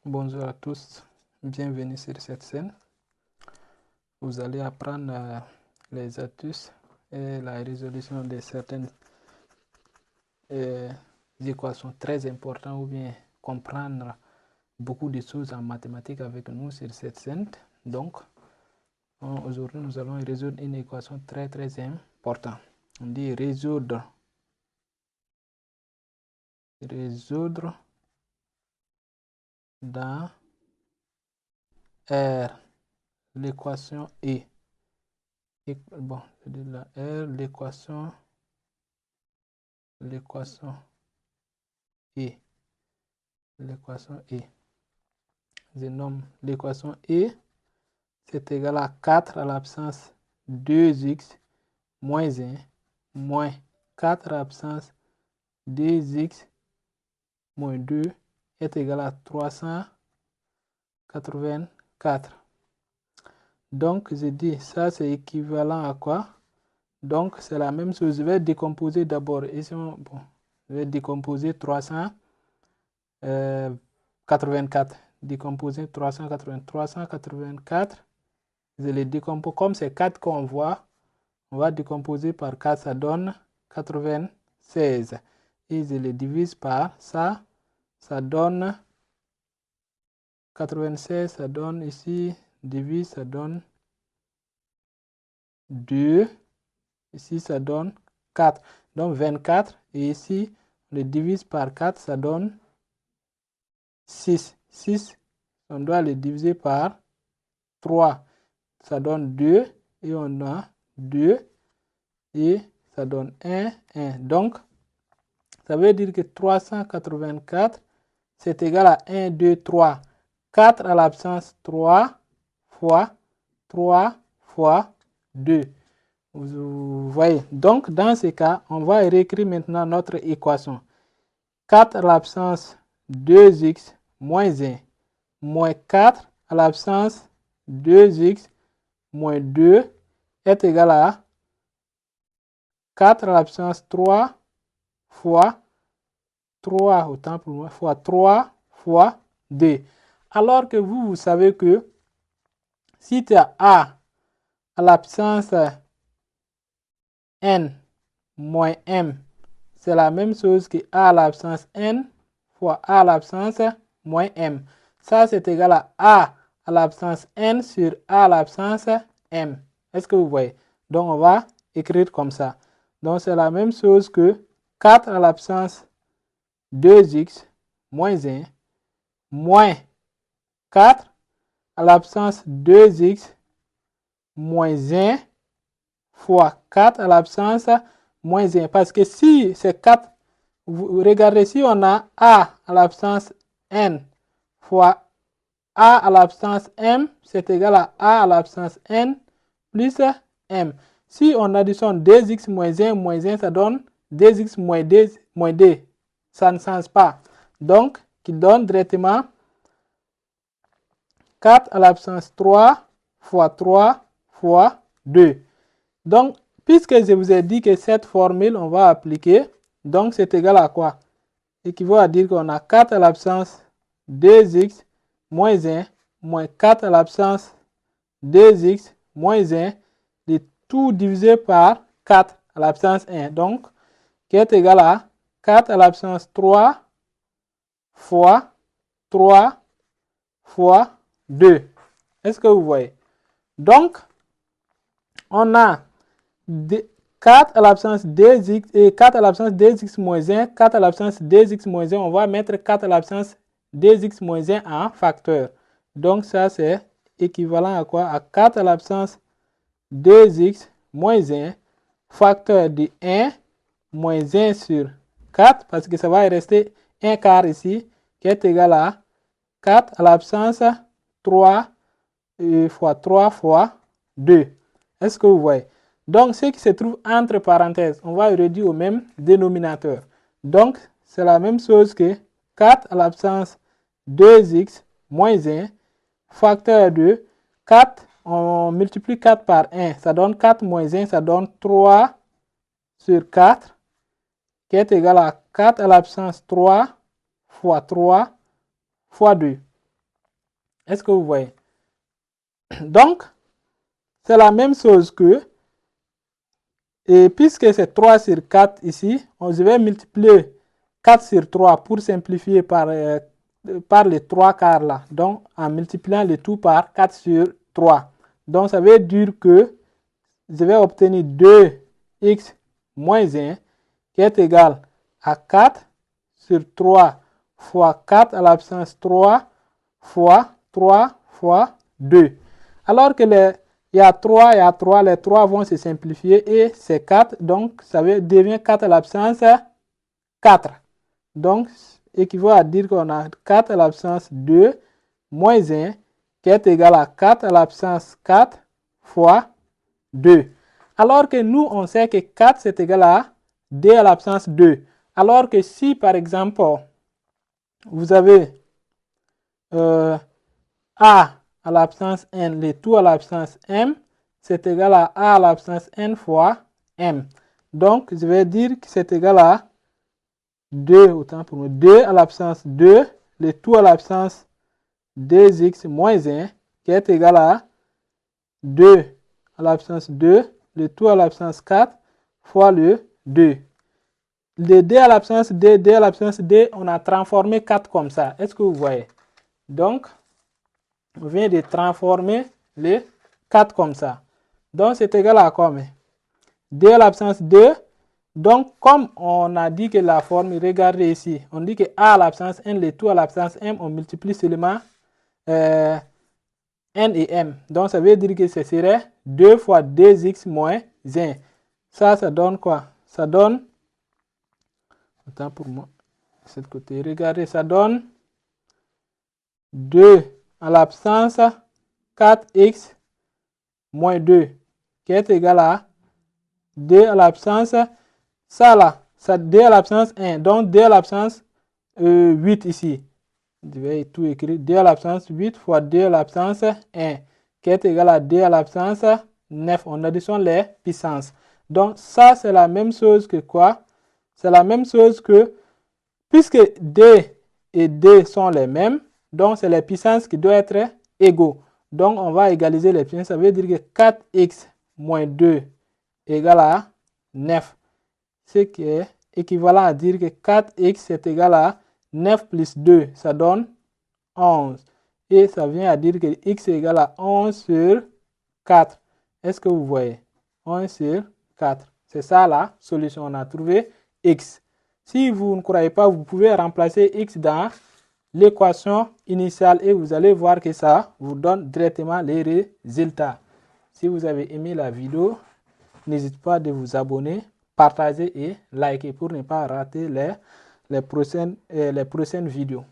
Bonjour à tous, bienvenue sur cette chaîne. Vous allez apprendre les astuces et la résolution de certaines équations très importantes ou bien comprendre beaucoup de choses en mathématiques avec nous sur cette chaîne. Donc, aujourd'hui, nous allons résoudre une équation très importante. On dit résoudre dans R l'équation E. Bon, je dis la R, l'équation E. Je nomme l'équation E, c'est égal à 4 à l'absence 2x moins 1 moins 4 à l'absence 2x moins 2 est égal à 384. Donc, je dis ça, c'est équivalent à quoi? Donc, c'est la même chose. Je vais décomposer d'abord. Ici, bon, je vais décomposer 384. Décomposer 384. Je les décompose. Comme c'est 4 qu'on voit, on va décomposer par 4, ça donne 96. Et je les divise par ça, ça donne 96, ça donne ici, divise, ça donne 2. Ici, ça donne 4. Donc, 24. Et ici, on le divise par 4, ça donne 6. 6, on doit le diviser par 3. Ça donne 2. Et on a 2. Et ça donne 1, 1. Donc, ça veut dire que 384, c'est égal à 1, 2, 3. 4 à l'absence 3 fois 3 fois 2. Vous voyez. Donc, dans ce cas, on va réécrire maintenant notre équation. 4 à l'absence 2x moins 1 moins 4 à l'absence 2x moins 2 est égal à 4 à l'absence 3 fois 3, autant pour moi, fois 3 fois 2. Alors que vous savez que si tu as A à l'absence n moins m, c'est la même chose que A à l'absence n fois A à l'absence moins m. Ça, c'est égal à A à l'absence n sur A à l'absence m. Est-ce que vous voyez? Donc, on va écrire comme ça. Donc, c'est la même chose que 4 à l'absence 2x moins 1 moins 4 à l'absence 2x moins 1 fois 4 à l'absence moins 1. Parce que si c'est 4, vous regardez, si on a A à l'absence n fois A à l'absence m, c'est égal à A à l'absence n plus m. Si on additionne 2x moins 1, ça donne 2x moins 2. Ça ne change pas. Donc, qui donne directement 4 à l'absence 3 fois 3 fois 2. Donc, puisque je vous ai dit que cette formule, on va appliquer, donc c'est égal à quoi? Équivaut à dire qu'on a 4 à l'absence 2x moins 1 moins 4 à l'absence 2x moins 1, de tout divisé par 4 à l'absence 1. Donc, qui est égal à 4 à l'absence 3 fois 3 fois 2. Est-ce que vous voyez? Donc, on a 4 à l'absence 2x et 4 à l'absence 2x moins 1, 4 à l'absence 2x moins 1, on va mettre 4 à l'absence 2x moins 1 en facteur. Donc, ça, c'est équivalent à quoi? À 4 à l'absence 2x moins 1, facteur de 1 moins 1 sur 4, parce que ça va rester 1 quart ici, qui est égal à 4 à l'absence 3 fois 3 fois 2. Est-ce que vous voyez? Donc, ce qui se trouve entre parenthèses, on va réduire au même dénominateur. Donc, c'est la même chose que 4 à l'absence 2x moins 1, facteur de 4, on multiplie 4 par 1, ça donne 4 moins 1, ça donne 3 sur 4, qui est égal à 4 à l'absence 3 fois 3 fois 2. Est-ce que vous voyez? Donc, c'est la même chose que, et puisque c'est 3 sur 4 ici, je vais multiplier 4 sur 3 pour simplifier par les 3 quarts là. Donc, en multipliant le tout par 4 sur 3. Donc, ça veut dire que je vais obtenir 2x moins 1 qui est égal à 4 sur 3 fois 4 à la puissance 3 fois 3 fois 2. Alors que il y a 3, les 3 vont se simplifier et c'est 4, donc ça devient 4 à la puissance 4. Donc, équivaut à dire qu'on a 4 à la puissance 2 moins 1 qui est égal à 4 à la puissance 4 fois 2. Alors que nous, on sait que 4 c'est égal à d à la puissance 2. Alors que si, par exemple, vous avez a à la puissance n, le tout à la puissance m, c'est égal à a la puissance n fois m. Donc, je vais dire que c'est égal à 2, autant pour moi, 2 à la puissance 2, le tout à la puissance 2x moins 1, qui est égal à 2 à la puissance 2, le tout à la puissance 4, fois le 2. Le d à la puissance d, d à la puissance d, on a transformé 4 comme ça. Est-ce que vous voyez? Donc, on vient de transformer les 4 comme ça. Donc, c'est égal à combien? D à la puissance 2. Donc, comme on a dit que la forme, regardez ici, on dit que a à la puissance n, le tout à la puissance m, on multiplie seulement n et m. Donc, ça veut dire que ce serait 2 fois 2x moins 1. Ça donne quoi? Ça donne, attends pour moi, de ce côté, regardez, ça donne 2 à la puissance 4x moins 2, qui est égal à d à la puissance, ça là, ça d à la puissance 1, donc d à la puissance 8 ici. Je vais tout écrire, d à la puissance 8 fois d à la puissance 1, qui est égal à d à la puissance 9. On additionne les puissances. Donc ça, c'est la même chose que quoi? C'est la même chose que, puisque d et d sont les mêmes, donc c'est les puissances qui doivent être égaux. Donc on va égaliser les puissances. Ça veut dire que 4x moins 2 égale à 9. Ce qui est équivalent à dire que 4x est égal à 9 plus 2, ça donne 11. Et ça vient à dire que x est égal à 11 sur 4. Est-ce que vous voyez? 11 sur 4. C'est ça la solution. On a trouvé x. Si vous ne croyez pas, vous pouvez remplacer x dans l'équation initiale et vous allez voir que ça vous donne directement les résultats. Si vous avez aimé la vidéo, n'hésitez pas de vous abonner, partager et liker pour ne pas rater les prochaines vidéos.